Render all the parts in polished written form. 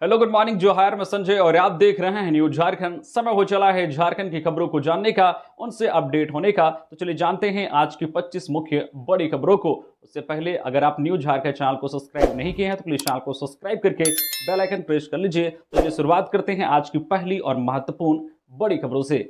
Hello, good morning, जोहार। मैं संजय और आप देख रहे हैं न्यूज झारखंड। समय हो चला है झारखंड की खबरों को जानने का, उनसे अपडेट होने का। तो चलिए जानते हैं आज की 25 मुख्य बड़ी खबरों को। उससे पहले अगर आप न्यूज झारखंड चैनल को सब्सक्राइब नहीं किए हैं तो प्लीज चैनल को सब्सक्राइब करके बेल आइकन प्रेस कर लीजिए। तो चलिए शुरुआत करते हैं आज की पहली और महत्वपूर्ण बड़ी खबरों से।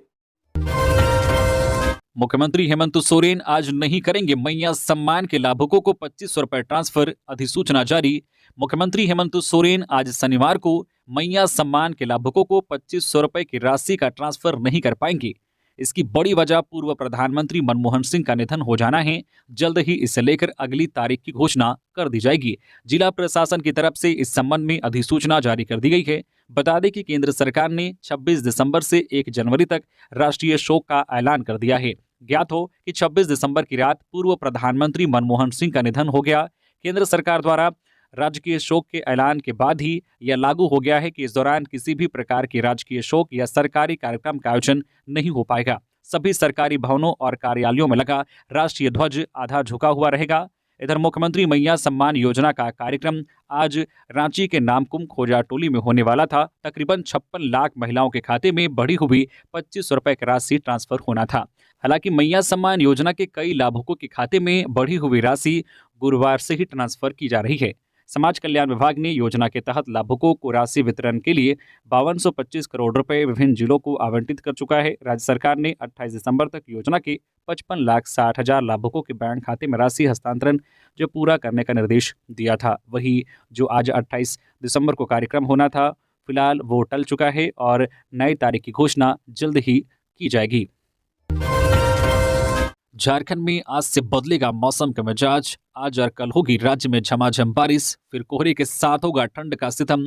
मुख्यमंत्री हेमंत सोरेन आज नहीं करेंगे मैया सम्मान के लाभुकों को 2500 रुपए ट्रांसफर, अधिसूचना जारी। मुख्यमंत्री हेमंत सोरेन आज शनिवार को मैया सम्मान के लाभुकों को 2500 रुपए की राशि का ट्रांसफर नहीं कर पाएंगे। इसकी बड़ी वजह पूर्व प्रधानमंत्री मनमोहन सिंह का निधन हो जाना है। जल्द ही इसे लेकर अगली तारीख की घोषणा कर दी जाएगी। जिला प्रशासन की तरफ से इस संबंध में अधिसूचना जारी कर दी गई है। बता दें कि केंद्र सरकार ने 26 दिसंबर से 1 जनवरी तक राष्ट्रीय शोक का ऐलान कर दिया है। ज्ञात हो कि 26 दिसंबर की रात पूर्व प्रधानमंत्री मनमोहन सिंह का निधन हो गया। केंद्र सरकार द्वारा राजकीय शोक के ऐलान के बाद ही यह लागू हो गया है कि इस दौरान किसी भी प्रकार के राजकीय शोक या सरकारी कार्यक्रम का आयोजन नहीं हो पाएगा। सभी सरकारी भवनों और कार्यालयों में लगा राष्ट्रीय ध्वज आधा झुका हुआ रहेगा। इधर मुख्यमंत्री मैया सम्मान योजना का कार्यक्रम आज रांची के नामकुम खोजा टोली में होने वाला था। तकरीबन 56 लाख महिलाओं के खाते में बढ़ी हुई 2500 रुपए की राशि ट्रांसफर होना था। हालांकि मैया सम्मान योजना के कई लाभुकों के खाते में बढ़ी हुई राशि गुरुवार से ही ट्रांसफर की जा रही है। समाज कल्याण विभाग ने योजना के तहत लाभुकों को राशि वितरण के लिए 5225 करोड़ रुपए विभिन्न जिलों को आवंटित कर चुका है। राज्य सरकार ने 28 दिसंबर तक योजना के 55,60,000 लाभुकों के बैंक खाते में राशि हस्तांतरण जो पूरा करने का निर्देश दिया था। वही जो आज 28 दिसंबर को कार्यक्रम होना था, फिलहाल वो टल चुका है और नई तारीख की घोषणा जल्द ही की जाएगी। झारखंड में आज से बदलेगा मौसम का मिजाज। आज और कल होगी राज्य में झमाझम बारिश, फिर कोहरे के साथ होगा ठंड का सितम।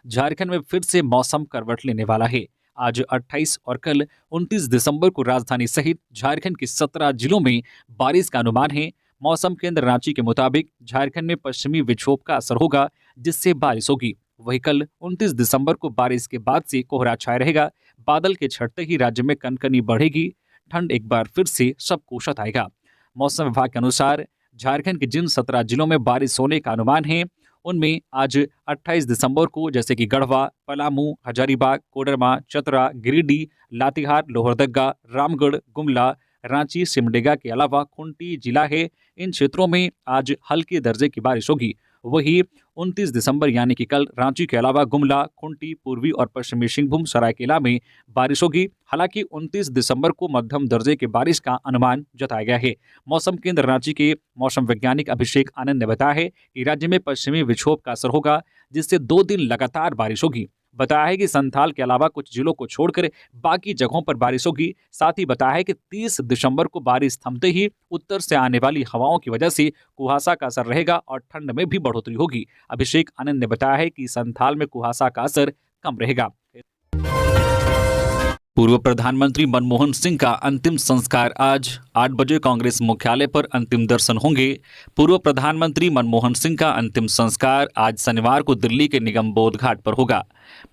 झारखंड में फिर से मौसम करवट लेने वाला है। आज 28 और कल 29 दिसंबर को राजधानी सहित झारखंड के 17 जिलों में बारिश का अनुमान है। मौसम केंद्र रांची के मुताबिक झारखंड में पश्चिमी विक्षोभ का असर होगा, जिससे बारिश होगी। वही कल 29 दिसंबर को बारिश के बाद से कोहरा छाया रहेगा। बादल के छटते ही राज्य में कनकनी बढ़ेगी। ठंड एक बार फिर से सबको सताएगा। मौसम विभाग के अनुसार झारखंड के जिन 17 जिलों में बारिश होने का अनुमान है, उनमें आज 28 दिसंबर को जैसे कि गढ़वा, पलामू, हजारीबाग, कोडरमा, चतरा, गिरिडीह, लातेहार, लोहरदगा, रामगढ़, गुमला, रांची, सिमडेगा के अलावा खूंटी जिला है। इन क्षेत्रों में आज हल्के दर्जे की बारिश होगी। वही 29 दिसंबर यानी कि कल रांची के अलावा गुमला, खूंटी, पूर्वी और पश्चिमी सिंहभूम, सरायकेला में बारिश होगी। हालांकि 29 दिसंबर को मध्यम दर्जे की बारिश का अनुमान जताया गया है। मौसम केंद्र रांची के मौसम वैज्ञानिक अभिषेक आनंद ने बताया है कि राज्य में पश्चिमी विक्षोभ का असर होगा, जिससे 2 दिन लगातार बारिश होगी। बताया है कि संथाल के अलावा कुछ जिलों को छोड़कर बाकी जगहों पर बारिश होगी। साथ ही बताया है कि 30 दिसंबर को बारिश थमते ही उत्तर से आने वाली हवाओं की वजह से कुहासा का असर रहेगा और ठंड में भी बढ़ोतरी होगी। अभिषेक आनंद ने बताया है कि संथाल में कुहासा का असर कम रहेगा। पूर्व प्रधानमंत्री मनमोहन सिंह का अंतिम संस्कार आज 8 बजे कांग्रेस मुख्यालय पर अंतिम दर्शन होंगे। पूर्व प्रधानमंत्री मनमोहन सिंह का अंतिम संस्कार आज शनिवार को दिल्ली के निगम बोध घाट पर होगा।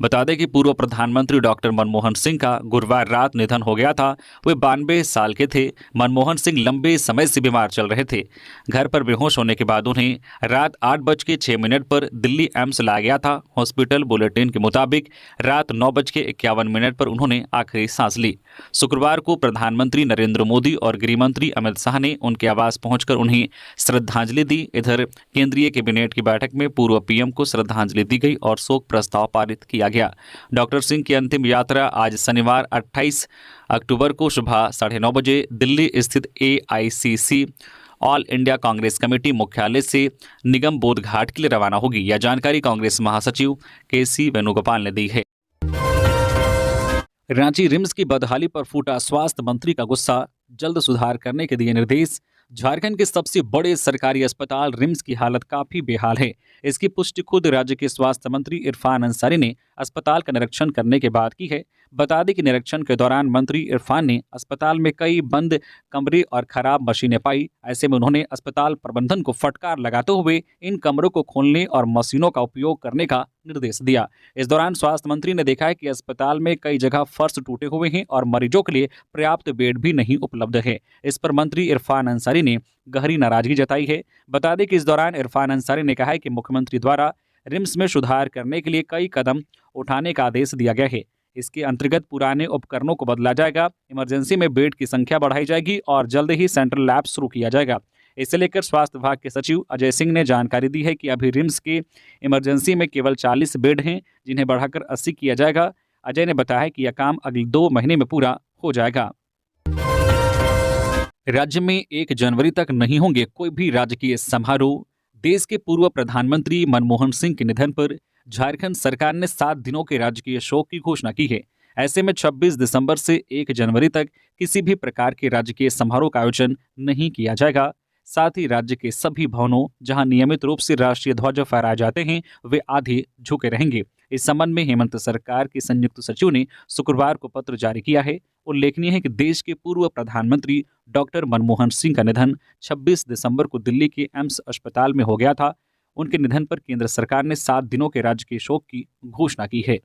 बता दें कि पूर्व प्रधानमंत्री डॉक्टर मनमोहन सिंह का गुरुवार रात निधन हो गया था। वे 92 साल के थे। मनमोहन सिंह लंबे समय से बीमार चल रहे थे। घर पर बेहोश होने के बाद उन्हें रात 8:06 पर दिल्ली एम्स लाया गया था। हॉस्पिटल बुलेटिन के मुताबिक रात 9:51 पर उन्होंने आखिरी सांस ली। शुक्रवार को प्रधानमंत्री नरेंद्र मोदी और गृहमंत्री अमित शाह ने उनके आवास पहुंचकर उन्हें श्रद्धांजलि दी। इधर केंद्रीय कैबिनेट की बैठक में पूर्व पीएम को श्रद्धांजलि दी गई और शोक प्रस्ताव पारित किया गया। डॉक्टर सिंह की अंतिम यात्रा आज शनिवार 28 अक्टूबर को सुबह 9:30 बजे दिल्ली स्थित AICC all India Congress committee मुख्यालय से निगम बोध घाट के लिए रवाना होगी। यह जानकारी कांग्रेस महासचिव KC वेणुगोपाल ने दी है। रांची रिम्स की बदहाली पर फूटा स्वास्थ्य मंत्री का गुस्सा, जल्द सुधार करने के दिए निर्देश। झारखंड के सबसे बड़े सरकारी अस्पताल रिम्स की हालत काफी बेहाल है। इसकी पुष्टि खुद राज्य के स्वास्थ्य मंत्री इरफान अंसारी ने अस्पताल का निरीक्षण करने के बाद की है। बता दें कि निरीक्षण के दौरान मंत्री इरफान ने अस्पताल में कई बंद कमरे और खराब मशीनें पाई। ऐसे में उन्होंने अस्पताल प्रबंधन को फटकार लगाते हुए इन कमरों को खोलने और मशीनों का उपयोग करने का निर्देश दिया। इस दौरान स्वास्थ्य मंत्री ने देखा है कि अस्पताल में कई जगह फर्श टूटे हुए हैं और मरीजों के लिए पर्याप्त बेड भी नहीं उपलब्ध है। इस पर मंत्री इरफान अंसारी ने गहरी नाराजगी जताई है। बता दें कि इस दौरान इरफान अंसारी ने कहा है कि मुख्यमंत्री द्वारा रिम्स में सुधार करने के लिए कई कदम उठाने का आदेश दिया गया है। इसके अंतर्गत पुराने उपकरणों को बदला जाएगा, इमरजेंसी में बेड की संख्या बढ़ाई जाएगी और जल्द ही सेंट्रल लैब शुरू किया जाएगा। इसे लेकर स्वास्थ्य विभाग के सचिव अजय सिंह ने जानकारी दी है कि अभी रिम्स के इमरजेंसी में केवल 40 बेड हैं, जिन्हें बढ़ाकर 80 किया जाएगा। अजय ने बताया कि यह काम अगले 2 महीने में पूरा हो जाएगा। राज्य में 1 जनवरी तक नहीं होंगे कोई भी राजकीय समारोह। देश के पूर्व प्रधानमंत्री मनमोहन सिंह के निधन पर झारखंड सरकार ने 7 दिनों के राजकीय शोक की घोषणा की है। ऐसे में 26 दिसंबर से 1 जनवरी तक किसी भी प्रकार के राजकीय समारोह का आयोजन नहीं किया जाएगा। साथ ही राज्य के सभी भवनों जहां नियमित रूप से राष्ट्रीय ध्वज फहराए जाते हैं, वे आधे झुके रहेंगे। इस संबंध में हेमंत सरकार के संयुक्त सचिव ने शुक्रवार को पत्र जारी किया है। उल्लेखनीय है कि देश के पूर्व प्रधानमंत्री डॉक्टर मनमोहन सिंह का निधन 26 दिसंबर को दिल्ली के एम्स अस्पताल में हो गया था। उनके निधन पर केंद्र सरकार ने 7 दिनों के राजकीय शोक की घोषणा की है।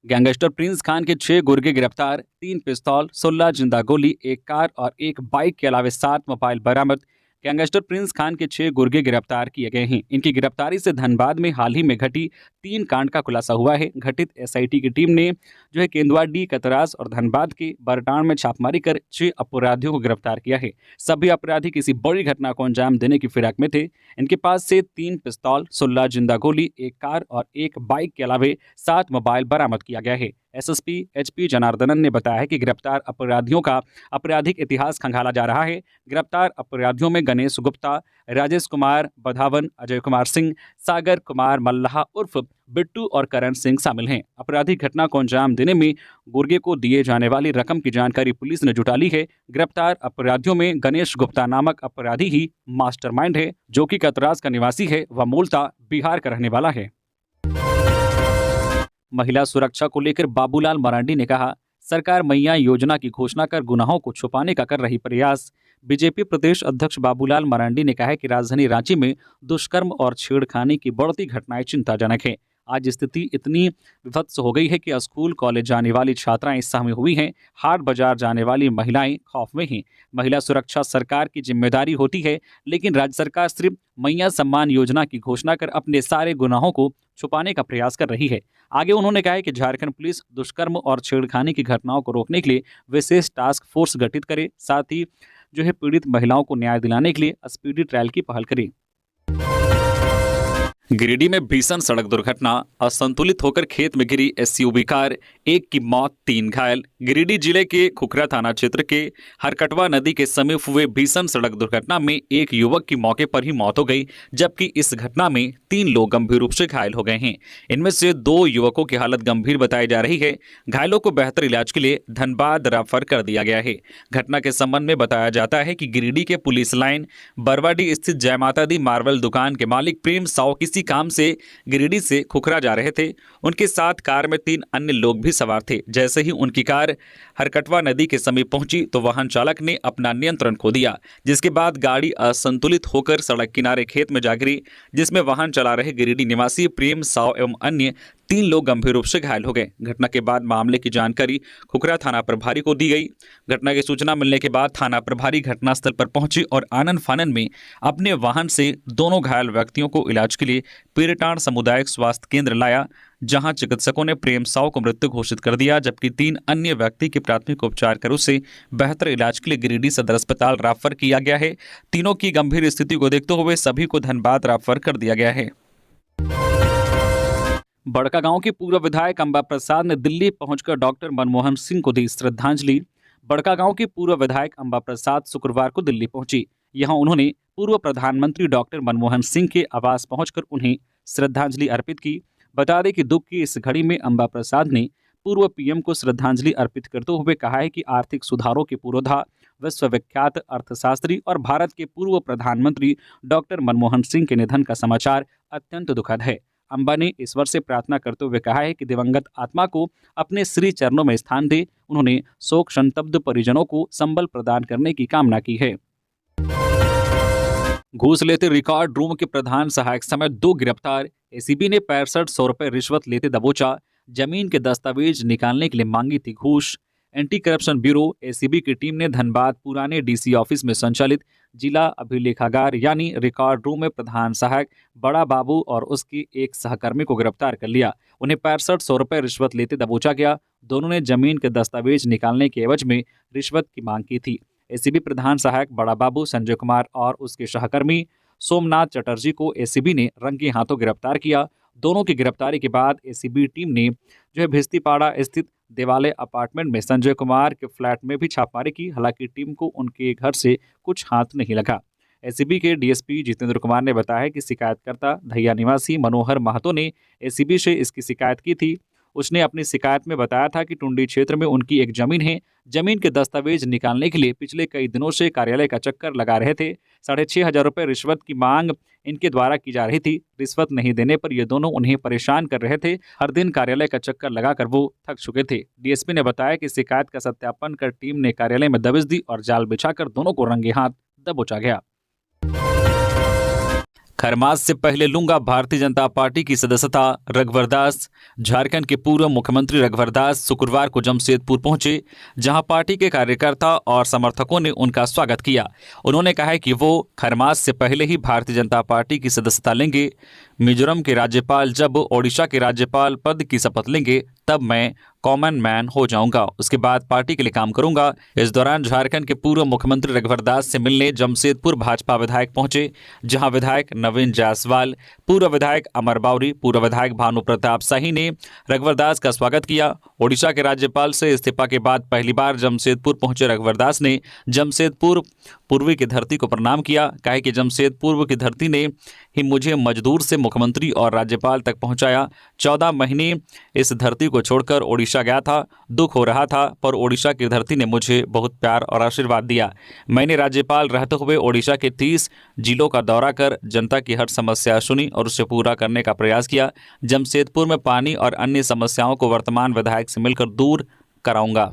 गैंगस्टर प्रिंस खान के 6 गुर्गे गिरफ्तार, 3 पिस्तौल, 16 जिंदा गोली, 1 कार और 1 बाइक के अलावा 7 मोबाइल बरामद। गैंगस्टर प्रिंस खान के 6 गुर्गे गिरफ्तार किए गए हैं। इनकी गिरफ्तारी से धनबाद में हाल ही में घटी 3 कांड का खुलासा हुआ है। घटित एसआईटी की टीम ने केंदुआडी, कतरास और धनबाद के बरटाण में छापेमारी कर 6 अपराधियों को गिरफ्तार किया है। सभी अपराधी किसी बड़ी घटना को अंजाम देने की फिराक में थे। इनके पास से 3 पिस्तौल, 16 जिंदा गोली, 1 कार और 1 बाइक के अलावा 7 मोबाइल बरामद किया गया है। एसएसपी एचपी जनार्दनन ने बताया है कि गिरफ्तार अपराधियों का आपराधिक इतिहास खंगाला जा रहा है। गिरफ्तार अपराधियों में गणेश गुप्ता, राजेश कुमार बधावन, अजय कुमार सिंह, सागर कुमार मल्लाह उर्फ बिट्टू और करण सिंह शामिल हैं। आपराधिक घटना को अंजाम देने में गुर्गे को दिए जाने वाली रकम की जानकारी पुलिस ने जुटा ली है। गिरफ्तार अपराधियों में गणेश गुप्ता नामक अपराधी ही मास्टरमाइंड है, जो कि कतरास का निवासी है। वह मूलतः बिहार का रहने वाला है। महिला सुरक्षा को लेकर बाबूलाल मरांडी ने कहा, सरकार मैया योजना की घोषणा कर गुनाहों को छुपाने का कर रही प्रयास। बीजेपी प्रदेश अध्यक्ष बाबूलाल मरांडी ने कहा है कि राजधानी रांची में दुष्कर्म और छेड़खानी की बढ़ती घटनाएं चिंताजनक है। आज स्थिति इतनी विभत्स हो गई है कि स्कूल कॉलेज जाने वाली छात्राएं सहमी हुई हैं, हाट बाजार जाने वाली महिलाएं खौफ में हैं। महिला सुरक्षा सरकार की जिम्मेदारी होती है, लेकिन राज्य सरकार सिर्फ मैया सम्मान योजना की घोषणा कर अपने सारे गुनाहों को छुपाने का प्रयास कर रही है। आगे उन्होंने कहा है कि झारखंड पुलिस दुष्कर्म और छेड़खानी की घटनाओं को रोकने के लिए विशेष टास्क फोर्स गठित करे, साथ ही पीड़ित महिलाओं को न्याय दिलाने के लिए स्पीडी ट्रायल की पहल करे। गिरिडीह में भीषण सड़क दुर्घटना, असंतुलित होकर खेत में गिरी एसयूवी कार, 1 की मौत, 3 घायल। गिरिडीह जिले के खुखरा थाना क्षेत्र के हरकटवा नदी के समीप हुए भीषण सड़क दुर्घटना में एक युवक की मौके पर ही मौत हो गई, जबकि इस घटना में 3 लोग गंभीर रूप से घायल हो गए हैं। इनमें से 2 युवकों की हालत गंभीर बताई जा रही है। घायलों को बेहतर इलाज के लिए धनबाद रेफर कर दिया गया है। घटना के संबंध में बताया जाता है कि गिरिडीह के पुलिस लाइन बरवाडी स्थित जय माता दी मार्बल दुकान के मालिक प्रेम साव किसी काम से गिरिडीह से खुखरा जा रहे थे। उनके साथ कार में 3 अन्य लोग भी सवार थे। जैसे ही उनकी कार हरकटवा नदी के समीप पहुंची तो वाहन चालक ने अपना नियंत्रण खो दिया, जिसके बाद गाड़ी असंतुलित होकर सड़क किनारे खेत में जा गिरी, जिसमें वाहन चला रहे गिरिडीह निवासी प्रेम साव एवं अन्य 3 लोग गंभीर रूप से घायल हो गए। घटना के बाद मामले की जानकारी खुखरा थाना प्रभारी को दी गई। घटना की सूचना मिलने के बाद थाना प्रभारी घटनास्थल पर पहुंचे और आनन फानन में अपने वाहन से दोनों घायल व्यक्तियों को इलाज के लिए पीरटाण सामुदायिक स्वास्थ्य केंद्र लाया, जहां चिकित्सकों ने प्रेम साव को मृत घोषित कर दिया, जबकि 3 अन्य व्यक्ति के प्राथमिक उपचार कर उसे बेहतर इलाज के लिए गिरिडीह सदर अस्पताल रेफर किया गया है। तीनों की गंभीर स्थिति को देखते हुए सभी को धनबाद रेफर कर दिया गया है। बड़कागांव के पूर्व विधायक अंबा प्रसाद ने दिल्ली पहुंचकर डॉक्टर मनमोहन सिंह को दी श्रद्धांजलि। बड़कागांव के पूर्व विधायक अंबा प्रसाद शुक्रवार को दिल्ली पहुंची। यहां उन्होंने पूर्व प्रधानमंत्री डॉक्टर मनमोहन सिंह के आवास पहुंचकर उन्हें श्रद्धांजलि अर्पित की। बता दें कि दुख की इस घड़ी में अंबा प्रसाद ने पूर्व पीएम को श्रद्धांजलि अर्पित करते हुए कहा है कि आर्थिक सुधारों के पुरोधा, विश्वविख्यात अर्थशास्त्री और भारत के पूर्व प्रधानमंत्री डॉक्टर मनमोहन सिंह के निधन का समाचार अत्यंत दुखद है। अंबा ने ईश्वर से प्रार्थना करते हुए कहा है कि दिवंगत आत्मा को अपने श्री चरणों में स्थान दे। उन्होंने शोक संतप्त परिजनों को संबल प्रदान करने की कामना की है। घूस लेते रिकॉर्ड रूम के प्रधान सहायक समेत 2 गिरफ्तार। एसीबी ने 6500 रुपए रिश्वत लेते दबोचा। जमीन के दस्तावेज निकालने के लिए मांगी थी घूस। एंटी करप्शन ब्यूरो एसीबी की टीम ने धनबाद पुराने डीसी ऑफिस में संचालित जिला अभिलेखागार यानी रिकॉर्ड रूम में प्रधान सहायक बड़ा बाबू और उसके एक सहकर्मी को गिरफ्तार कर लिया। उन्हें 6500 रुपये रिश्वत लेते दबोचा गया। दोनों ने जमीन के दस्तावेज निकालने के एवज में रिश्वत की मांग की थी। एसीबी प्रधान सहायक बड़ा बाबू संजय कुमार और उसके सहकर्मी सोमनाथ चटर्जी को एसीबी ने रंगे हाथों गिरफ्तार किया। दोनों की गिरफ्तारी के बाद एसीबी टीम ने भिस्तीपाड़ा स्थित देवालय अपार्टमेंट में संजय कुमार के फ्लैट में भी छापेमारी की। हालांकि टीम को उनके घर से कुछ हाथ नहीं लगा। एसीबी के डीएसपी जितेंद्र कुमार ने बताया कि शिकायतकर्ता धैया निवासी मनोहर महतो ने एसीबी से इसकी शिकायत की थी। उसने अपनी शिकायत में बताया था कि टुंडी क्षेत्र में उनकी एक जमीन है। जमीन के दस्तावेज निकालने के लिए पिछले कई दिनों से कार्यालय का चक्कर लगा रहे थे। 6500 रुपये रिश्वत की मांग इनके द्वारा की जा रही थी। रिश्वत नहीं देने पर ये दोनों उन्हें परेशान कर रहे थे। हर दिन कार्यालय का चक्कर लगाकर वो थक चुके थे। डीएसपी ने बताया कि शिकायत का सत्यापन कर टीम ने कार्यालय में दबिश दी और जाल बिछाकर दोनों को रंगे हाथ दबोचा गया। खरमास से पहले लूंगा भारतीय जनता पार्टी की सदस्यता। रघुवर दास। झारखंड के पूर्व मुख्यमंत्री रघुवर दास शुक्रवार को जमशेदपुर पहुंचे, जहां पार्टी के कार्यकर्ता और समर्थकों ने उनका स्वागत किया। उन्होंने कहा कि वो खरमास से पहले ही भारतीय जनता पार्टी की सदस्यता लेंगे। मिजोरम के राज्यपाल जब ओडिशा के राज्यपाल पद की शपथ लेंगे तब मैं कॉमन मैन हो जाऊंगा। उसके बाद पार्टी के लिए काम करूंगा। इस दौरान झारखंड के पूर्व मुख्यमंत्री रघुवर दास से मिलने जमशेदपुर भाजपा विधायक पहुंचे, जहां विधायक नवीन जायसवाल, पूर्व विधायक अमर बावरी, पूर्व विधायक भानु प्रताप शाही ने रघुवर दास का स्वागत किया। ओडिशा के राज्यपाल से इस्तीफा के बाद पहली बार जमशेदपुर पहुंचे रघुवर दास ने जमशेदपुर पूर्वी की धरती को प्रणाम किया। कहा कि जमशेदपुर की धरती ने ही मुझे मजदूर से मुख्यमंत्री और राज्यपाल तक पहुंचाया। 14 महीने इस धरती को छोड़कर ओडिशा गया था। दुख हो रहा था, पर ओडिशा की धरती ने मुझे बहुत प्यार और आशीर्वाद दिया। मैंने राज्यपाल रहते हुए ओडिशा के 30 जिलों का दौरा कर जनता की हर समस्या सुनी और उसे पूरा करने का प्रयास किया। जमशेदपुर में पानी और अन्य समस्याओं को वर्तमान विधायक से मिलकर दूर कराऊंगा।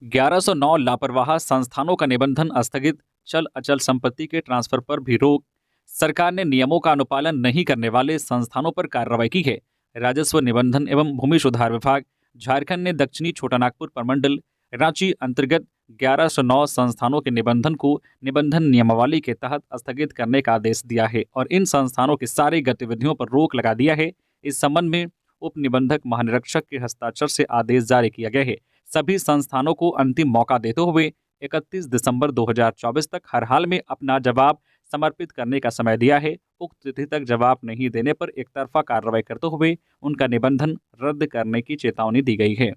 1109 लापरवाह संस्थानों का निबंधन स्थगित। चल अचल संपत्ति के ट्रांसफर पर भी रोक। सरकार ने नियमों का अनुपालन नहीं करने वाले संस्थानों पर कार्रवाई की है। राजस्व निबंधन एवं भूमि सुधार विभाग झारखंड ने दक्षिणी छोटानागपुर प्रमंडल रांची अंतर्गत 1109 संस्थानों के निबंधन को निबंधन नियमावली के तहत स्थगित करने का आदेश दिया है और इन संस्थानों की सारी गतिविधियों पर रोक लगा दिया है। इस संबंध में उप निबंधक महानिरीक्षक के हस्ताक्षर से आदेश जारी किया गया है। सभी संस्थानों को अंतिम मौका देते हुए 31 दिसंबर 2024 तक हर हाल में अपना जवाब समर्पित करने का समय दिया है। उक्त तिथि तक जवाब नहीं देने पर एक तरफा कार्रवाई करते हुए उनका निबंधन रद्द करने की चेतावनी दी गई है।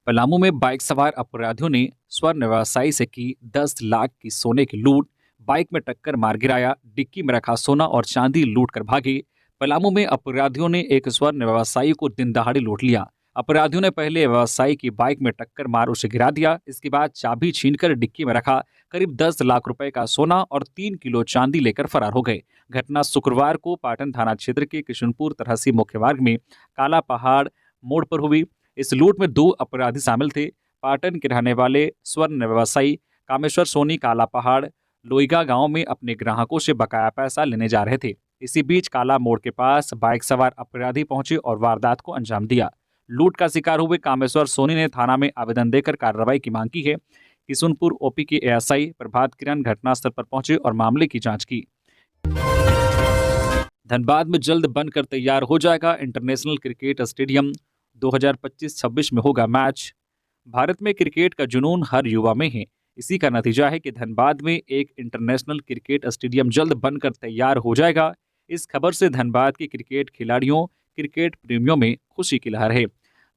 पलामू में बाइक सवार अपराधियों ने स्वर्ण व्यवसायी से की 10 लाख की सोने की लूट। बाइक में टक्कर मार गिराया, डिक्की में रखा सोना और चांदी लूट कर भागे। पलामू में अपराधियों ने एक स्वर्ण व्यवसायी को दिन दहाड़े लूट लिया। अपराधियों ने पहले व्यवसायी की बाइक में टक्कर मार उसे गिरा दिया। इसके बाद चाबी छीनकर डिक्की में रखा करीब 10 लाख रुपए का सोना और 3 किलो चांदी लेकर फरार हो गए। घटना शुक्रवार को पाटन थाना क्षेत्र के किशनपुर तरहसी मुख्य मार्ग में काला पहाड़ मोड़ पर हुई। इस लूट में 2 अपराधी शामिल थे। पाटन के रहने वाले स्वर्ण व्यवसायी कामेश्वर सोनी काला पहाड़ लोईगा गांव में अपने ग्राहकों से बकाया पैसा लेने जा रहे थे। इसी बीच काला मोड़ के पास बाइक सवार अपराधी पहुंचे और वारदात को अंजाम दिया। लूट का शिकार हुए कामेश्वर सोनी ने थाना में आवेदन देकर कार्रवाई की मांग की है। किशनपुर ओपी के एएसआई प्रभात किरण घटनास्थल पर पहुंचे और मामले की जांच की। धनबाद में जल्द बनकर तैयार हो जाएगा इंटरनेशनल क्रिकेट स्टेडियम। 2025-26 में होगा मैच। भारत में क्रिकेट का जुनून हर युवा में है। इसी का नतीजा है कि धनबाद में एक इंटरनेशनल क्रिकेट स्टेडियम जल्द बनकर तैयार हो जाएगा। इस खबर से धनबाद के क्रिकेट खिलाड़ियों, क्रिकेट प्रेमियों में खुशी की लहर है।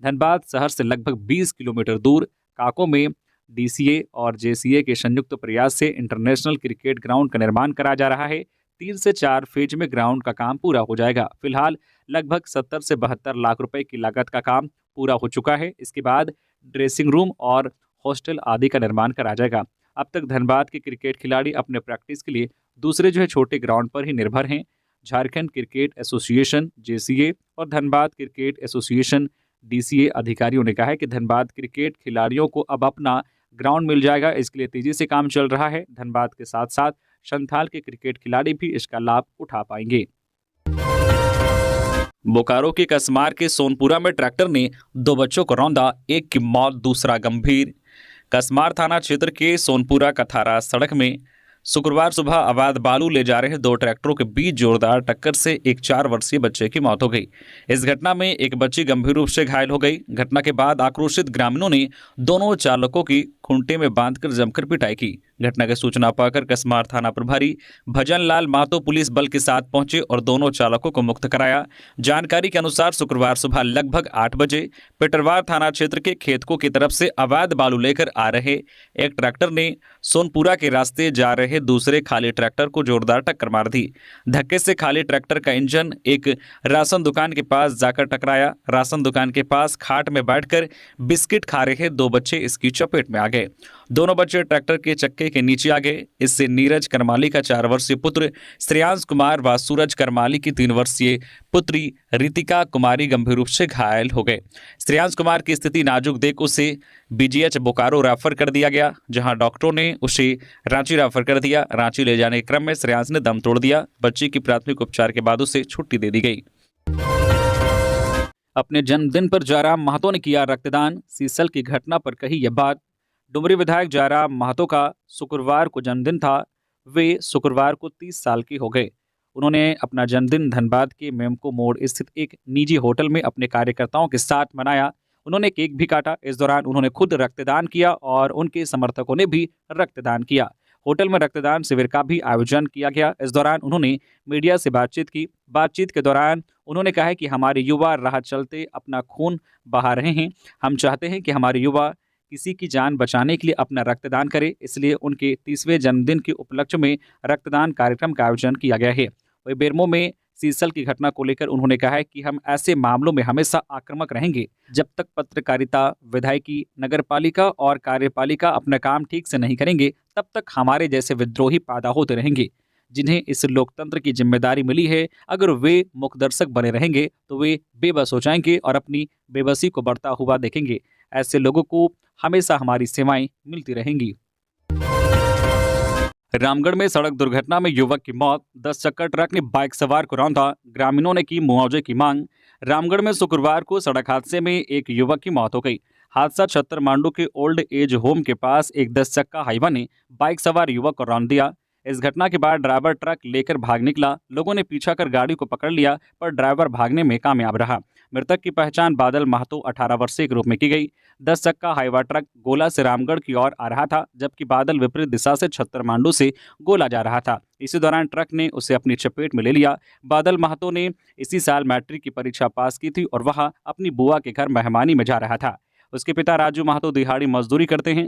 धनबाद शहर से लगभग 20 किलोमीटर दूर काको में डीसीए और जेसीए के संयुक्त प्रयास से इंटरनेशनल क्रिकेट ग्राउंड का निर्माण करा जा रहा है। 3 से 4 फेज में ग्राउंड का काम पूरा हो जाएगा। फिलहाल लगभग 70 से 72 लाख रुपए की लागत का काम पूरा हो चुका है। इसके बाद ड्रेसिंग रूम और हॉस्टल आदि का निर्माण करा जाएगा। अब तक धनबाद के क्रिकेट खिलाड़ी अपने प्रैक्टिस के लिए दूसरे छोटे ग्राउंड पर ही निर्भर हैं। झारखंड क्रिकेट एसोसिएशन जेसीए और धनबाद क्रिकेट एसोसिएशन डीसीए अधिकारियों ने कहा है कि धनबाद क्रिकेट खिलाड़ियों को अब अपना ग्राउंड मिल जाएगा। इसके लिए तेजी से काम चल रहा है। धनबाद के साथ साथ संथाल के क्रिकेट खिलाड़ी भी इसका लाभ उठा पाएंगे। बोकारो के कसमार के सोनपुरा में ट्रैक्टर ने 2 बच्चों को रौंदा, एक की मौत दूसरा गंभीर। कसमार थाना क्षेत्र के सोनपुरा कथारा सड़क में शुक्रवार सुबह अवैध बालू ले जा रहे दो ट्रैक्टरों के बीच जोरदार टक्कर से एक 4 वर्षीय बच्चे की मौत हो गई। इस घटना में एक बच्ची गंभीर रूप से घायल हो गई। घटना के बाद आक्रोशित ग्रामीणों ने दोनों चालकों की खूंटे में बांधकर जमकर पिटाई की। घटना की सूचना पाकर कसमार थाना प्रभारी भजन लाल महतो पुलिस बल के साथ पहुंचे और दोनों चालकों को मुक्त कराया। जानकारी के अनुसार शुक्रवार सुबह लगभग 8 बजे पेटरवार थाना क्षेत्र के खेतकों की तरफ से अवैध बालू लेकर आ रहे एक ट्रैक्टर ने सोनपुरा के रास्ते जा रहे दूसरे खाली ट्रैक्टर को जोरदार टक्कर मार दी। धक्के से खाली ट्रैक्टर का इंजन एक राशन दुकान के पास जाकर टकराया। राशन दुकान के पास खाट में बैठकर बिस्किट खा रहे दो बच्चे इसकी चपेट में आ गए। दोनों बच्चे ट्रैक्टर के चक्के के नीचे आ गए। इससे नीरज करमाली का 4 वर्षीय पुत्र श्रेयांश कुमार व सूरज करमाली की 3 वर्षीय पुत्री रितिका कुमारी गंभीर रूप से घायल हो गए। श्रेयांश कुमार की स्थिति नाजुक देख उसे बीजीएच बोकारो रेफर कर दिया गया, जहां डॉक्टरों ने उसे रांची रेफर कर दिया। रांची ले जाने के क्रम में श्रेयांश ने दम तोड़ दिया। बच्ची की प्राथमिक उपचार के बाद उसे छुट्टी दे दी गई। अपने जन्मदिन पर जयराम महतो ने किया रक्तदान। सीसल की घटना पर कही यह बात। डुमरी विधायक जयराम महतो का शुक्रवार को जन्मदिन था। वे शुक्रवार को 30 साल के हो गए। उन्होंने अपना जन्मदिन धनबाद के मेमको मोड़ स्थित एक निजी होटल में अपने कार्यकर्ताओं के साथ मनाया। उन्होंने केक भी काटा। इस दौरान उन्होंने खुद रक्तदान किया और उनके समर्थकों ने भी रक्तदान किया। होटल में रक्तदान शिविर का भी आयोजन किया गया। इस दौरान उन्होंने मीडिया से बातचीत की। बातचीत के दौरान उन्होंने कहा कि हमारे युवा राह चलते अपना खून बहा रहे हैं। हम चाहते हैं कि हमारे युवा किसी की जान बचाने के लिए अपना रक्तदान करे। इसलिए उनके 30वें जन्मदिन के उपलक्ष्य में रक्तदान कार्यक्रम का आयोजन किया गया है। वही बेरमो में सीसल की घटना को लेकर उन्होंने कहा है कि हम ऐसे मामलों में हमेशा आक्रामक रहेंगे जब तक पत्रकारिता, विधायकी, नगरपालिका और कार्यपालिका अपना काम ठीक से नहीं करेंगे, तब तक हमारे जैसे विद्रोही पैदा होते रहेंगे जिन्हें इस लोकतंत्र की जिम्मेदारी मिली है। अगर वे मुखदर्शक बने रहेंगे तो वे बेबस हो जाएंगे और अपनी बेबसी को बढ़ता हुआ देखेंगे। ऐसे लोगों को हमेशा हमारी सेवाएं मिलती रहेंगी। रामगढ़ में सड़क दुर्घटना में युवक की मौत। 10 चक्कर ट्रक ने बाइक सवार को रौंदा। ग्रामीणों ने की मुआवजे की मांग। रामगढ़ में शुक्रवार को सड़क हादसे में एक युवक की मौत हो गई। हादसा छत्तर मांडू के ओल्ड एज होम के पास एक 10 चक्का हाईवा ने बाइक सवार युवक को रौंद दिया। इस घटना के बाद ड्राइवर ट्रक लेकर भाग निकला। लोगों ने पीछा कर गाड़ी को पकड़ लिया, पर ड्राइवर भागने में कामयाब रहा। मृतक की पहचान बादल महतो 18 वर्षीय के रूप में की गई। 10 चक्का हाईवा ट्रक गोला से रामगढ़ की ओर आ रहा था, जबकि बादल विपरीत दिशा से छत्तर मांडू से गोला जा रहा था। इसी दौरान ट्रक ने उसे अपनी चपेट में ले लिया। बादल महतो ने इसी साल मैट्रिक की परीक्षा पास की थी और वह अपनी बुआ के घर मेहमानी में जा रहा था। उसके पिता राजू महतो दिहाड़ी मजदूरी करते हैं।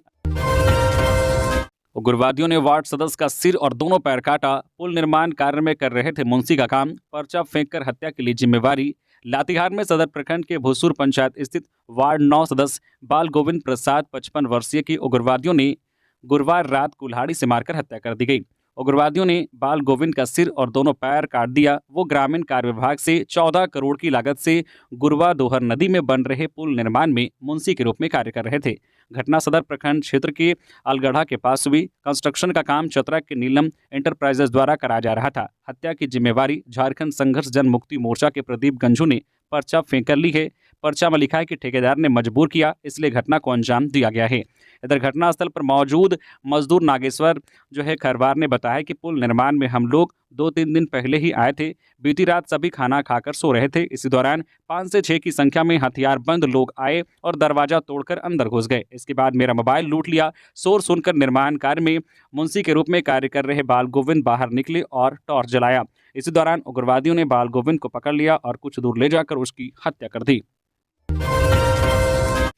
उग्रवादियों ने वार्ड सदस्य का सिर और दोनों पैर काटा। पुल निर्माण कार्य में कर रहे थे मुंशी का काम। पर्चा फेंककर हत्या के लिए जिम्मेवारी। लातेहार में सदर प्रखंड के भूसुर पंचायत स्थित वार्ड 9 सदस्य बाल गोविंद प्रसाद 55 वर्षीय की उग्रवादियों ने गुरुवार रात कुल्हाड़ी से मारकर हत्या कर दी गई। उग्रवादियों ने बाल गोविंद का सिर और दोनों पैर काट दिया। वो ग्रामीण कार्य विभाग से 14 करोड़ की लागत से गुरवा दोहर नदी में बन रहे पुल निर्माण में मुंशी के रूप में कार्य कर रहे थे। घटना सदर प्रखंड क्षेत्र के अलगढ़ा के पास हुई। कंस्ट्रक्शन का काम चतरा के नीलम एंटरप्राइजेस द्वारा कराया जा रहा था। हत्या की जिम्मेवारी झारखंड संघर्ष जन मुक्ति मोर्चा के प्रदीप गंजू ने पर्चा फेंक कर ली है। पर्चा में लिखा है कि ठेकेदार ने मजबूर किया, इसलिए घटना को अंजाम दिया गया है। इधर घटनास्थल पर मौजूद मजदूर नागेश्वर खरवार ने बताया कि पुल निर्माण में हम लोग 2-3 दिन पहले ही आए थे। बीती रात सभी खाना खाकर सो रहे थे। इसी दौरान 5 से 6 की संख्या में हथियारबंद लोग आए और दरवाजा तोड़कर अंदर घुस गए। इसके बाद मेरा मोबाइल लूट लिया। शोर सुनकर निर्माण कार्य में मुंशी के रूप में कार्य कर रहे बाल गोविंद बाहर निकले और टॉर्च जलाया। इसी दौरान उग्रवादियों ने बाल गोविंद को पकड़ लिया और कुछ दूर ले जाकर उसकी हत्या कर दी।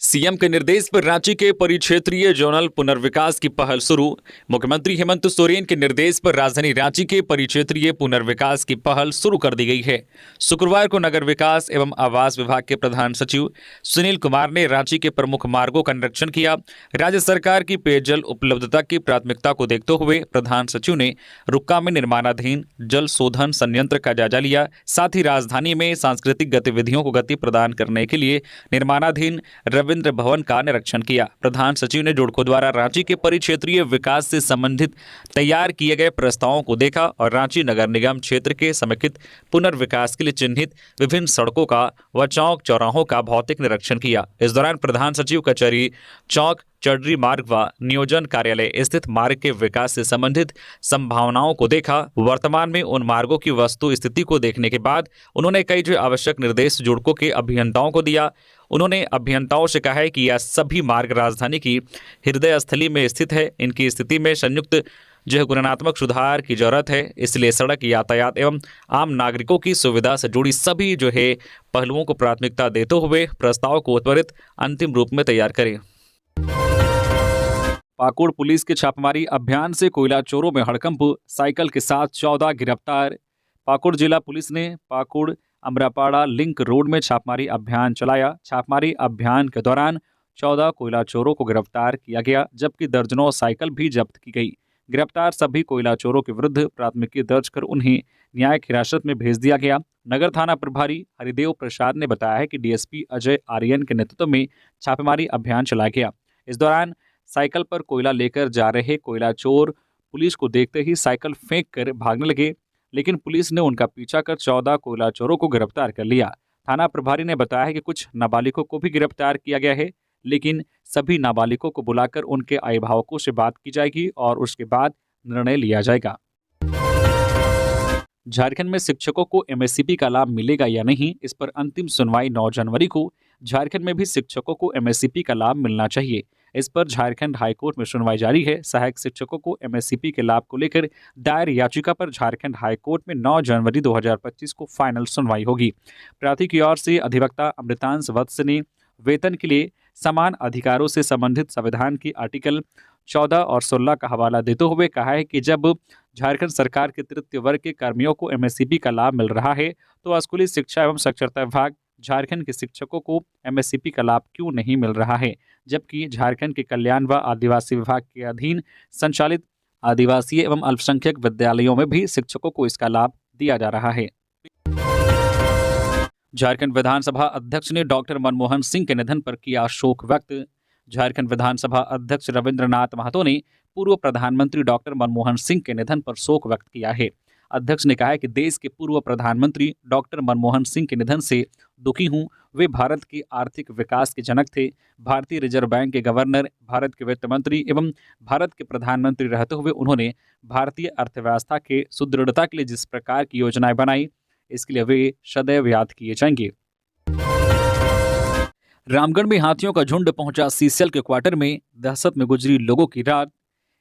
सीएम के निर्देश पर रांची के परिक्षेत्रीय जोनल पुनर्विकास की पहल शुरू। मुख्यमंत्री हेमंत सोरेन के निर्देश पर राजधानी रांची के परिक्षेत्रीय पुनर्विकास की पहल शुरू कर दी गई है। शुक्रवार को नगर विकास एवं आवास विभाग के प्रधान सचिव सुनील कुमार ने रांची के प्रमुख मार्गों का निरीक्षण किया। राज्य सरकार की पेयजल उपलब्धता की प्राथमिकता को देखते हुए प्रधान सचिव ने रुक्का में निर्माणाधीन जल शोधन संयंत्र का जायजा लिया। साथ ही राजधानी में सांस्कृतिक गतिविधियों को गति प्रदान करने के लिए निर्माणाधीन रविंद्र भवन का निरीक्षण किया। प्रधान सचिव ने जुड़को द्वारा रांची के परिक्षेत्रीय विकास से संबंधित तैयार किए गए प्रस्तावों को देखा और रांची नगर निगम क्षेत्र के समेकित पुनर्विकास के लिए चिन्हित विभिन्न सड़कों का व चौक चौराहों का भौतिक निरीक्षण किया। इस दौरान प्रधान सचिव कचहरी चौक चड्री मार्ग व नियोजन कार्यालय स्थित मार्ग के विकास से संबंधित संभावनाओं को देखा। वर्तमान में उन मार्गों की वस्तु स्थिति को देखने के बाद उन्होंने कई जो आवश्यक निर्देश जुड़कों के अभियंताओं को दिया। उन्होंने अभियंताओं से कहा है कि यह सभी मार्ग राजधानी की हृदय स्थली में स्थित है। इनकी स्थिति में संयुक्त जो है गुणात्मक सुधार की जरूरत है। इसलिए सड़क यातायात एवं आम नागरिकों की सुविधा से जुड़ी सभी जो है पहलुओं को प्राथमिकता देते हुए प्रस्ताव को त्वरित अंतिम रूप में तैयार करें। पाकुड़ पुलिस के छापेमारी अभियान से कोयला चोरों में हड़कंप, साइकिल के साथ 14 गिरफ्तार। पाकुड़ जिला पुलिस ने पाकुड़ अमरापाड़ा लिंक रोड में छापेमारी अभियान चलाया। छापेमारी अभियान के दौरान 14 कोयला चोरों को गिरफ्तार किया गया, जबकि दर्जनों साइकिल भी जब्त की गई। गिरफ्तार सभी कोयला चोरों के विरुद्ध प्राथमिकी दर्ज कर उन्हें न्यायिक हिरासत में भेज दिया गया। नगर थाना प्रभारी हरिदेव प्रसाद ने बताया है कि डीएसपी अजय आर्यन के नेतृत्व में छापेमारी अभियान चलाया गया। इस दौरान साइकिल पर कोयला लेकर जा रहे कोयला चोर पुलिस को देखते ही साइकिल फेंक कर भागने लगे, लेकिन पुलिस ने उनका पीछा कर 14 कोयला चोरों को गिरफ्तार कर लिया। थाना प्रभारी ने बताया है कि कुछ नाबालिगों को भी गिरफ्तार किया गया है, लेकिन सभी नाबालिगों को बुलाकर उनके अभिभावकों से बात की जाएगी और उसके बाद निर्णय लिया जाएगा। झारखंड में शिक्षकों को एमएससीपी का लाभ मिलेगा या नहीं, इस पर अंतिम सुनवाई 9 जनवरी को। झारखंड में भी शिक्षकों को एमएससीपी का लाभ मिलना चाहिए, इस पर झारखंड हाईकोर्ट में सुनवाई जारी है। सहायक शिक्षकों को एमएससीपी के लाभ को लेकर दायर याचिका पर झारखंड हाईकोर्ट में 9 जनवरी 2025 को फाइनल सुनवाई होगी। प्रार्थी की ओर से अधिवक्ता अमृतांश वत्स ने वेतन के लिए समान अधिकारों से संबंधित संविधान की आर्टिकल 14 और 16 का हवाला देते हुए कहा है कि जब झारखंड सरकार के तृतीय वर्ग के कर्मियों को एमएससीपी का लाभ मिल रहा है, तो स्कूली शिक्षा एवं साक्षरता विभाग झारखंड के शिक्षकों को एमएससीपी का लाभ क्यों नहीं मिल रहा है, जबकि झारखंड के कल्याण व आदिवासी विभाग के अधीन संचालित आदिवासी एवं अल्पसंख्यक विद्यालयों में भी शिक्षकों को इसका लाभ दिया जा रहा है। झारखंड विधानसभा अध्यक्ष ने डॉक्टर मनमोहन सिंह के निधन पर किया शोक व्यक्त। झारखंड विधानसभा अध्यक्ष रविंद्रनाथ महतो ने पूर्व प्रधानमंत्री डॉक्टर मनमोहन सिंह के निधन पर शोक व्यक्त किया है। अध्यक्ष ने कहा है कि देश के पूर्व प्रधानमंत्री डॉक्टर मनमोहन सिंह के निधन से दुखी हूं। वे भारत के आर्थिक विकास के जनक थे, भारतीय रिजर्व बैंक के गवर्नर, भारत के वित्त मंत्री एवं भारत के प्रधानमंत्री रहते हुए उन्होंने भारतीय अर्थव्यवस्था के सुदृढ़ता के लिए जिस प्रकार की योजनाएं बनाई, इसके लिए वे सदैव याद किए जाएंगे। रामगढ़ में हाथियों का झुंड पहुंचा सीसीएल के क्वार्टर में, दहशत में गुजरी लोगों की रात।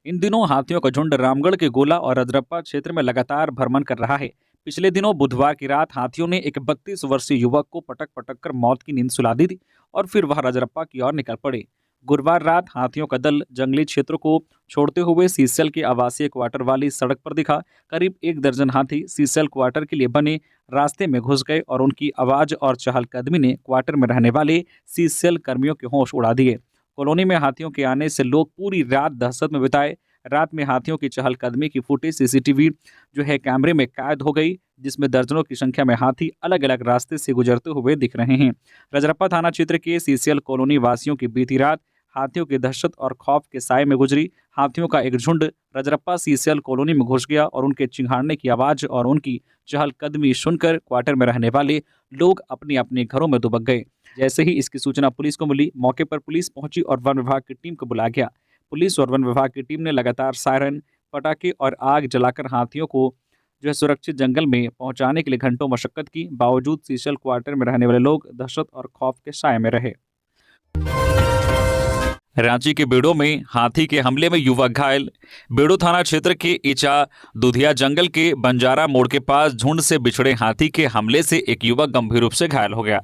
इन दिनों हाथियों का झुंड रामगढ़ के गोला और रजरप्पा क्षेत्र में लगातार भ्रमण कर रहा है। पिछले दिनों बुधवार की रात हाथियों ने एक 32 वर्षीय युवक को पटक पटक कर मौत की नींद सुला दी थी और फिर वह रजरप्पा की ओर निकल पड़े। गुरुवार रात हाथियों का दल जंगली क्षेत्र को छोड़ते हुए सीसीएल के आवासीय क्वार्टर वाली सड़क पर दिखा। करीब 1 दर्जन हाथी सीसीएल क्वार्टर के लिए बने रास्ते में घुस गए और उनकी आवाज और चहलकदमी ने क्वार्टर में रहने वाले सीसीएल कर्मियों के होश उड़ा दिए। कॉलोनी में हाथियों के आने से लोग पूरी रात दहशत में बिताए। रात में हाथियों की चहलकदमी की फुटेज सीसीटीवी जो है कैमरे में कैद हो गई, जिसमें दर्जनों की संख्या में हाथी अलग अलग रास्ते से गुजरते हुए दिख रहे हैं। रजरप्पा थाना क्षेत्र के सीसीएल कॉलोनी वासियों की बीती रात हाथियों की दहशत और खौफ के साए में गुजरी। हाथियों का एक झुंड रजरप्पा सीसीएल कॉलोनी में घुस गया और उनके चिंघाड़ने की आवाज और उनकी चहलकदमी सुनकर क्वार्टर में रहने वाले लोग अपने अपने घरों में दुबक गए। जैसे ही इसकी सूचना पुलिस को मिली, मौके पर पुलिस पहुंची और वन विभाग की टीम को बुलाया गया। पुलिस और वन विभाग की टीम ने लगातार सायरन, पटाखे और आग जलाकर हाथियों को जो है सुरक्षित जंगल में पहुंचाने के लिए घंटों मशक्कत की। बावजूद सीसीएल क्वार्टर में रहने वाले लोग दहशत और खौफ के साए में रहे। रांची के बेड़ो में हाथी के हमले में युवक घायल। बेड़ो थाना क्षेत्र के ईचा दुधिया जंगल के बंजारा मोड़ के पास झुंड से बिछड़े हाथी के हमले से एक युवक गंभीर रूप से घायल हो गया।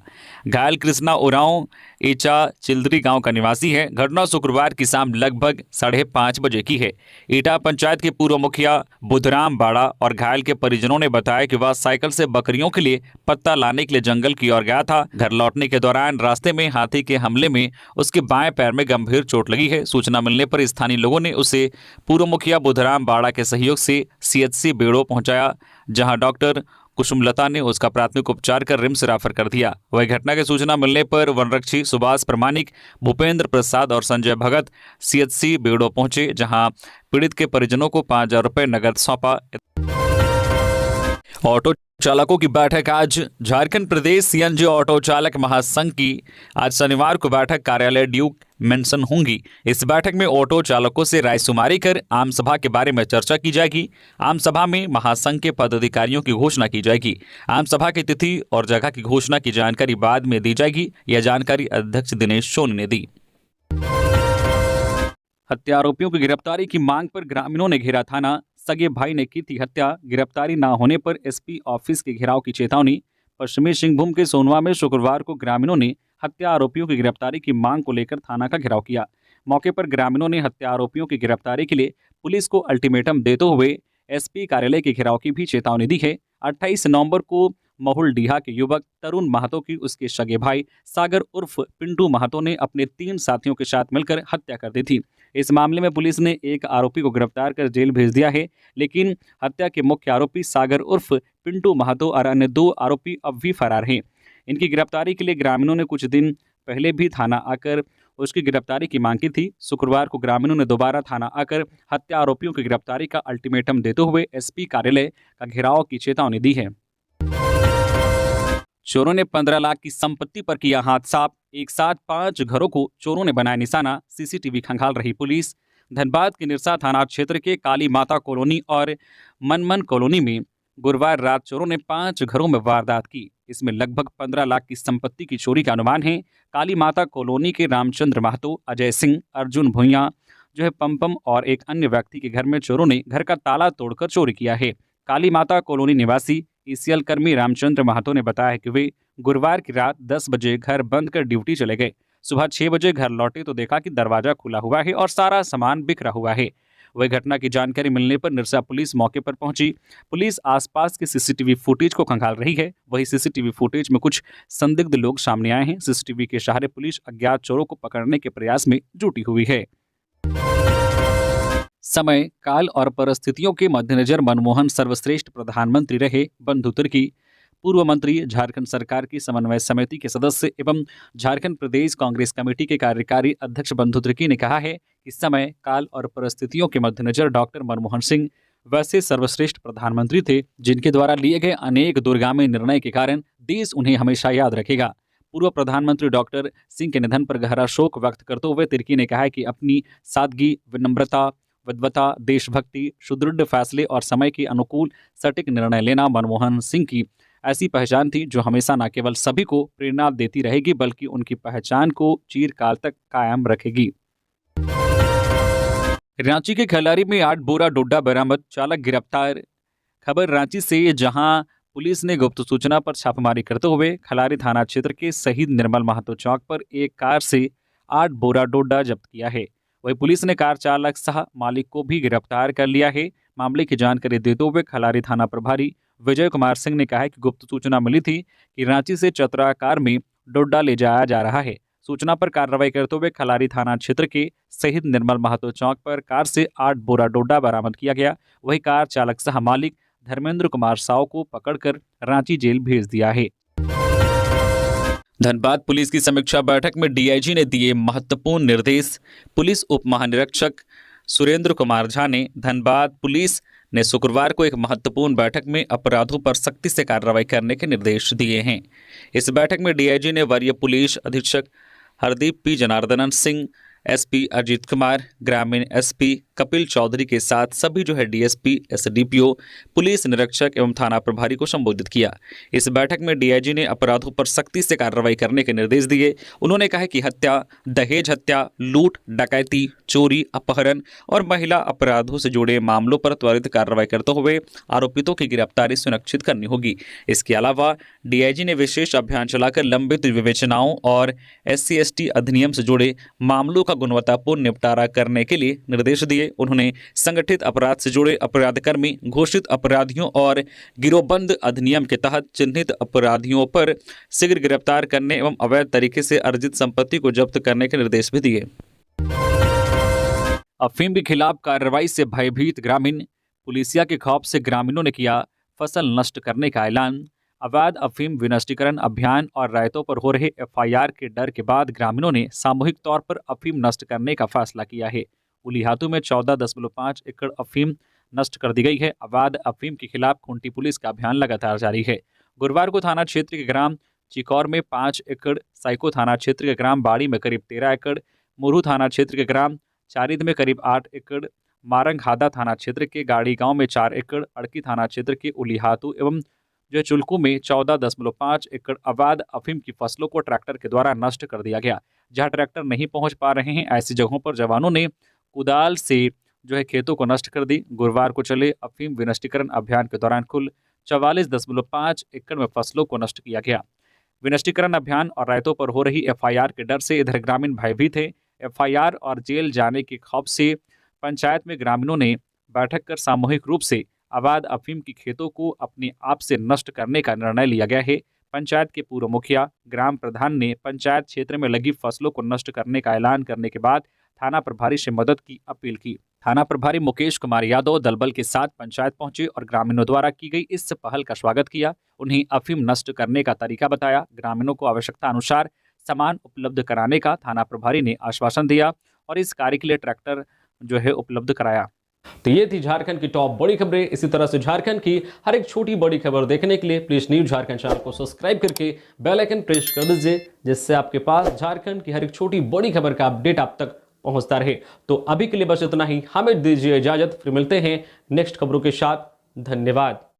घायल कृष्णा उरांव ईचा चिल्दरी गांव का निवासी है। घटना शुक्रवार की शाम लगभग 5:30 बजे की है। ईटा पंचायत के पूर्व मुखिया बुधराम बाड़ा और घायल के परिजनों ने बताया कि वह साइकिल से बकरियों के लिए पत्ता लाने के लिए जंगल की ओर गया था। घर लौटने के दौरान रास्ते में हाथी के हमले में उसके बाएं पैर में गंभीर चोट लगी है। सूचना मिलने पर स्थानीय लोगों ने उसे पूर्व मुखिया बुधराम बाड़ा के सहयोग से सीएचसी बेड़ो पहुंचाया, जहां डॉक्टर कुसुमलता ने उसका प्राथमिक उपचार कर रिम्स रेफर कर दिया। वही घटना की सूचना मिलने पर वनरक्षी सुभाष प्रमाणिक, भूपेंद्र प्रसाद और संजय भगत सीएचसी बेड़ो पहुंचे, जहां पीड़ित के परिजनों को 5,000 रुपए नगद सौंपा। ऑटो चालकों की बैठक आज झारखंड प्रदेश सीएनजी ऑटो चालक महासंघ की आज शनिवार को बैठक कार्यालय ड्यूक मेंशन होंगी। इस बैठक में ऑटो चालकों से रायशुमारी कर आम सभा के बारे में चर्चा की जाएगी। आम सभा में महासंघ के पदाधिकारियों की घोषणा की जाएगी। आम सभा की तिथि और जगह की घोषणा की जानकारी बाद में दी जाएगी। यह जानकारी अध्यक्ष दिनेश सोनी ने दी। हत्या आरोपियों की गिरफ्तारी की मांग पर ग्रामीणों ने घेरा थाना। सगे भाई ने की थी हत्या, गिरफ्तारी न होने पर एसपी ऑफिस के घेराव की चेतावनी। पश्चिमी सिंहभूम के सोनवा में शुक्रवार को ग्रामीणों ने हत्या आरोपियों की गिरफ्तारी की मांग को लेकर थाना का घेराव किया। मौके पर ग्रामीणों ने हत्या आरोपियों की गिरफ्तारी के लिए पुलिस को अल्टीमेटम देते हुए एसपी कार्यालय के घेराव की भी चेतावनी दी है। 28 नवंबर को महुलडीहा के युवक तरुण महतो की उसके सगे भाई सागर उर्फ पिंटू महतो ने अपने 3 साथियों के साथ मिलकर हत्या कर दी थी। इस मामले में पुलिस ने एक आरोपी को गिरफ्तार कर जेल भेज दिया है, लेकिन हत्या के मुख्य आरोपी सागर उर्फ पिंटू महतो और अन्य 2 आरोपी अब भी फरार हैं। इनकी गिरफ्तारी के लिए ग्रामीणों ने कुछ दिन पहले भी थाना आकर उसकी गिरफ्तारी की मांग की थी। शुक्रवार को ग्रामीणों ने दोबारा थाना आकर हत्या आरोपियों की गिरफ्तारी का अल्टीमेटम देते हुए एसपी कार्यालय का घेराव की चेतावनी दी है। चोरों ने 15 लाख की संपत्ति पर किया हाथ साफ। एक साथ 5 घरों को चोरों ने बनाया निशाना। सीसीटीवी खंगाल रही पुलिस। धनबाद के निरसा थाना क्षेत्र के काली माता कॉलोनी और मनमन कॉलोनी में गुरुवार रात चोरों ने 5 घरों में वारदात की। इसमें लगभग 15 लाख की संपत्ति की चोरी का अनुमान है। काली माता कॉलोनी के रामचंद्र महतो, अजय सिंह, अर्जुन भुइयां पम्पम और एक अन्य व्यक्ति के घर में चोरों ने घर का ताला तोड़कर चोरी किया है। काली माता कॉलोनी निवासी ईसीएल कर्मी रामचंद्र महतो ने बताया कि वे गुरुवार की रात 10 बजे घर बंद कर ड्यूटी चले गए। सुबह 6 बजे घर लौटे तो देखा कि दरवाजा खुला हुआ है और सारा सामान बिखरा हुआ है। वही घटना की जानकारी मिलने पर निरसा पुलिस मौके पर पहुंची। पुलिस आसपास के सीसीटीवी फुटेज को खंगाल रही है। वही सीसीटीवी फुटेज में कुछ संदिग्ध लोग सामने आए हैं। सीसीटीवी के सहारे पुलिस अज्ञात चोरों को पकड़ने के प्रयास में जुटी हुई है। समय, काल और परिस्थितियों के मद्देनजर मनमोहन सर्वश्रेष्ठ प्रधानमंत्री रहे। बंधु तिर्की, पूर्व मंत्री, झारखंड सरकार की समन्वय समिति के सदस्य एवं झारखंड प्रदेश कांग्रेस कमेटी के कार्यकारी अध्यक्ष बंधु तिर्की ने कहा है कि समय, काल और परिस्थितियों के मद्देनजर डॉक्टर मनमोहन सिंह वैसे सर्वश्रेष्ठ प्रधानमंत्री थे जिनके द्वारा लिए गए अनेक दूरगामी निर्णय के कारण देश उन्हें हमेशा याद रखेगा। पूर्व प्रधानमंत्री डॉक्टर सिंह के निधन पर गहरा शोक व्यक्त करते हुए तिर्की ने कहा कि अपनी सादगी, विनम्रता, विद्वता, देशभक्ति, सुदृढ़ फैसले और समय के अनुकूल सटीक निर्णय लेना मनमोहन सिंह की ऐसी पहचान थी जो हमेशा न केवल सभी को प्रेरणा देती रहेगी बल्कि उनकी पहचान को चिरकाल तक कायम रखेगी। रांची के खलारी में 8 बोरा डोडा बरामद, चालक गिरफ्तार। खबर रांची से, जहां पुलिस ने गुप्त सूचना पर छापेमारी करते हुए खलारी थाना क्षेत्र के शहीद निर्मल महतो चौक पर एक कार से 8 बोरा डोडा जब्त किया है। वही पुलिस ने कार चालक सह मालिक को भी गिरफ्तार कर लिया है। मामले की जानकारी देते हुए खलारी थाना प्रभारी विजय कुमार सिंह ने कहा है कि गुप्त सूचना मिली थी कि रांची से चतरा कार में डोडा ले जाया जा रहा है। सूचना पर कार्रवाई करते हुए खलारी थाना क्षेत्र के शहीद निर्मल महतो चौक पर कार से 8 बोरा डोडा बरामद किया गया। वही कार चालक सह मालिक धर्मेंद्र कुमार साव को पकड़कर रांची जेल भेज दिया है। धनबाद पुलिस की समीक्षा बैठक में डीआईजी ने दिए महत्वपूर्ण निर्देश। पुलिस उप महानिरीक्षक सुरेंद्र कुमार झा ने धनबाद पुलिस ने शुक्रवार को एक महत्वपूर्ण बैठक में अपराधों पर सख्ती से कार्रवाई करने के निर्देश दिए हैं। इस बैठक में डीआईजी ने वरीय पुलिस अधीक्षक हरदीप पी जनार्दनन सिंह, एसपी अजीत कुमार, ग्रामीण एसपी कपिल चौधरी के साथ सभी डीएसपी, एसडीपीओ, पुलिस निरीक्षक एवं थाना प्रभारी को संबोधित किया। इस बैठक में डीआईजी ने अपराधों पर सख्ती से कार्रवाई करने के निर्देश दिए। उन्होंने कहा कि हत्या, दहेज हत्या, लूट, डकैती, चोरी, अपहरण और महिला अपराधों से जुड़े मामलों पर त्वरित कार्रवाई करते हुए आरोपितों की गिरफ्तारी सुनिश्चित करनी होगी। इसके अलावा डीआईजी ने विशेष अभियान चलाकर लंबित विवेचनाओं और SC/ST अधिनियम से जुड़े मामलों का गुणवत्तापूर्ण निपटारा करने के लिए निर्देश दिए। उन्होंने संगठित अपराध से जुड़े अपराधकर्मी, घोषित अपराधियों और गिरोहबंद अधिनियम के तहत चिन्हित अपराधियों पर शीघ्र गिरफ्तार करने एवं अवैध तरीके से अर्जित संपत्ति को जब्त करने के निर्देश भी दिए। अफीम के खिलाफ कार्रवाई से भयभीत ग्रामीण, पुलिसिया के खौफ से ग्रामीणों ने किया फसल नष्ट करने का ऐलान। अवैध अफीम विनष्टीकरण अभियान और रायतों पर हो रहे FIR के डर के बाद ग्रामीणों ने सामूहिक तौर पर अफीम नष्ट करने का फैसला किया है। उलिहातू में 14.5 एकड़ अफीम नष्ट कर दी गई है। अवैध अफीम के खिलाफ खूंटी पुलिस का अभियान लगातार जारी है। गुरुवार को थाना क्षेत्र के ग्राम चिकौर में 5 एकड़, साइको थाना क्षेत्र के ग्राम बाड़ी में करीब 13 एकड़, मुरहू थाना क्षेत्र के ग्राम चारिद में करीब 8 एकड़, मारंगहादा थाना क्षेत्र के गाड़ी गांव में 4 एकड़, अड़की थाना क्षेत्र के उलीहातू एवं चुल्कू में 14.5 एकड़ अवैध अफीम की फसलों को ट्रैक्टर के द्वारा नष्ट कर दिया गया। जहां ट्रैक्टर नहीं पहुंच पा रहे हैं, ऐसी जगहों पर जवानों ने कुदाल से खेतों को नष्ट कर दी। गुरुवार को चले अफीम विनष्टीकरण अभियान के दौरान कुल 44.5 एकड़ में फसलों को नष्ट किया गया। विनष्टीकरण अभियान और रायतों पर हो रही एफआईआर के डर से इधर ग्रामीण भयभीत थे। एफआईआर और जेल जाने के खौफ से पंचायत में ग्रामीणों ने बैठक कर सामूहिक रूप से अवैध अफीम की खेतों को अपने आप से नष्ट करने का निर्णय लिया गया है। पंचायत के पूर्व मुखिया ग्राम प्रधान ने पंचायत क्षेत्र में लगी फसलों को नष्ट करने का ऐलान करने के बाद थाना प्रभारी से मदद की अपील की। थाना प्रभारी मुकेश कुमार यादव दलबल के साथ पंचायत पहुंचे और ग्रामीणों द्वारा की गई इस पहल का स्वागत किया। उन्हें अफीम नष्ट करने का तरीका बताया। ग्रामीणों को आवश्यकता अनुसार सामान उपलब्ध कराने का थाना प्रभारी ने आश्वासन दिया और इस कार्य के लिए ट्रैक्टर उपलब्ध कराया। तो ये थी झारखंड की टॉप बड़ी खबरें। इसी तरह से झारखंड की हर एक छोटी बड़ी खबर देखने के लिए प्लीज न्यूज झारखंड चैनल को सब्सक्राइब करके बेल आइकन प्रेस कर दीजिए, जिससे आपके पास झारखंड की हर एक छोटी बड़ी खबर का अपडेट आप तक पहुंचता रहे। तो अभी के लिए बस इतना ही, हमें दीजिए इजाजत, फिर मिलते हैं नेक्स्ट खबरों के साथ। धन्यवाद।